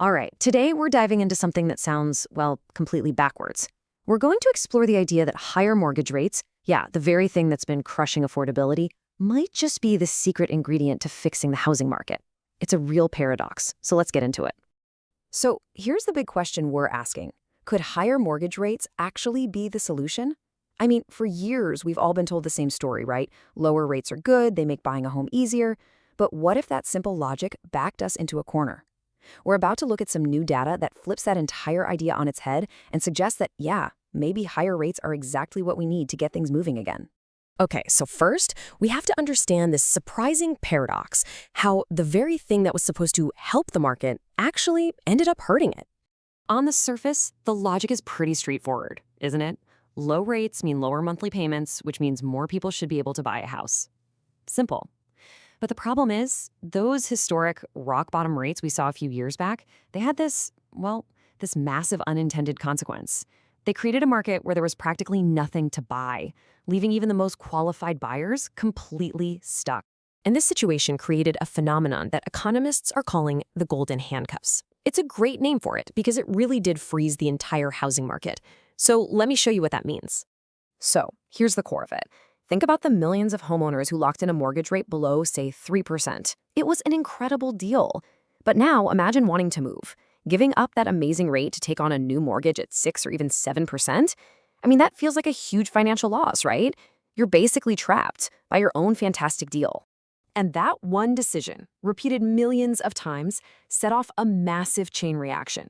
All right, today we're diving into something that sounds, well, completely backwards. We're going to explore the idea that higher mortgage rates, yeah, the very thing that's been crushing affordability, might just be the secret ingredient to fixing the housing market. It's a real paradox, so let's get into it. So here's the big question we're asking. Could higher mortgage rates actually be the solution? I mean, for years, we've all been told the same story, right? Lower rates are good, they make buying a home easier. But what if that simple logic backed us into a corner? We're about to look at some new data that flips that entire idea on its head and suggests that, yeah, maybe higher rates are exactly what we need to get things moving again. Okay, so first, we have to understand this surprising paradox, how the very thing that was supposed to help the market actually ended up hurting it. On the surface, the logic is pretty straightforward, isn't it? Low rates mean lower monthly payments, which means more people should be able to buy a house. Simple. But the problem is, those historic rock-bottom rates we saw a few years back, they had this massive unintended consequence. They created a market where there was practically nothing to buy, leaving even the most qualified buyers completely stuck. And this situation created a phenomenon that economists are calling the golden handcuffs. It's a great name for it because it really did freeze the entire housing market. So let me show you what that means. So here's the core of it. Think about the millions of homeowners who locked in a mortgage rate below, say, 3%. It was an incredible deal. But now imagine wanting to move. Giving up that amazing rate to take on a new mortgage at 6 or even 7%? I mean, that feels like a huge financial loss, right? You're basically trapped by your own fantastic deal. And that one decision, repeated millions of times, set off a massive chain reaction.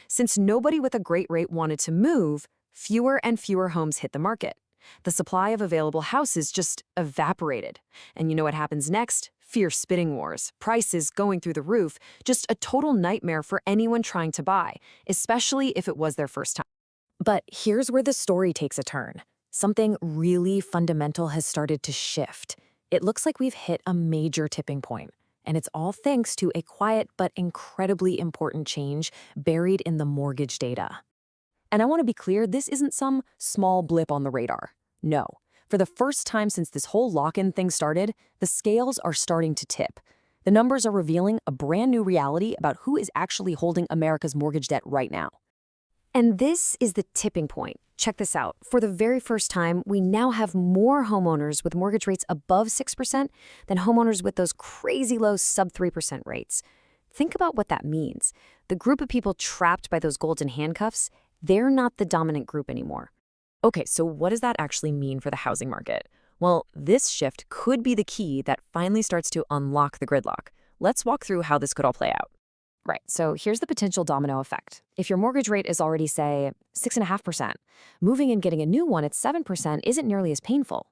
Since nobody with a great rate wanted to move, fewer and fewer homes hit the market. The supply of available houses just evaporated. And you know what happens next? Fierce bidding wars, prices going through the roof, just a total nightmare for anyone trying to buy, especially if it was their first time. But here's where the story takes a turn. Something really fundamental has started to shift. It looks like we've hit a major tipping point, and it's all thanks to a quiet but incredibly important change buried in the mortgage data. And I want to be clear, this isn't some small blip on the radar. No. For the first time since this whole lock-in thing started, the scales are starting to tip. The numbers are revealing a brand new reality about who is actually holding America's mortgage debt right now. And this is the tipping point. Check this out. For the very first time, we now have more homeowners with mortgage rates above 6% than homeowners with those crazy low sub 3% rates. Think about what that means. The group of people trapped by those golden handcuffs, they're not the dominant group anymore. Okay, so what does that actually mean for the housing market? Well, this shift could be the key that finally starts to unlock the gridlock. Let's walk through how this could all play out. Right, so here's the potential domino effect. If your mortgage rate is already, say, 6.5%, moving and getting a new one at 7% isn't nearly as painful.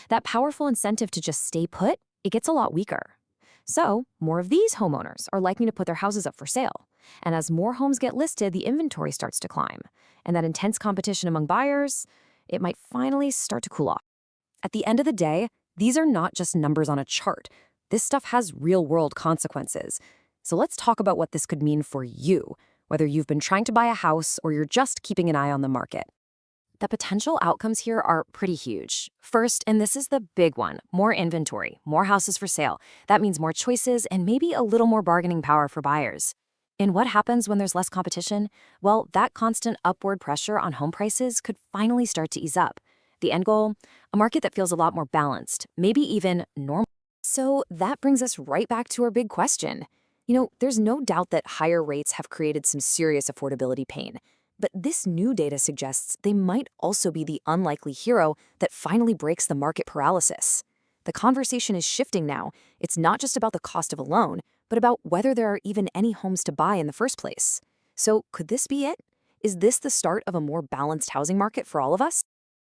That powerful incentive to just stay put, it gets a lot weaker. So, more of these homeowners are likely to put their houses up for sale. And as more homes get listed, the inventory starts to climb. And that intense competition among buyers, it might finally start to cool off. At the end of the day, these are not just numbers on a chart. This stuff has real-world consequences. So let's talk about what this could mean for you, whether you've been trying to buy a house or you're just keeping an eye on the market. The potential outcomes here are pretty huge. First, and this is the big one, more inventory, more houses for sale. That means more choices and maybe a little more bargaining power for buyers. And what happens when there's less competition? Well, that constant upward pressure on home prices could finally start to ease up. The end goal? A market that feels a lot more balanced, maybe even normal. So that brings us right back to our big question. You know, there's no doubt that higher rates have created some serious affordability pain. But this new data suggests they might also be the unlikely hero that finally breaks the market paralysis. The conversation is shifting now. It's not just about the cost of a loan, but about whether there are even any homes to buy in the first place. So could this be it? Is this the start of a more balanced housing market for all of us?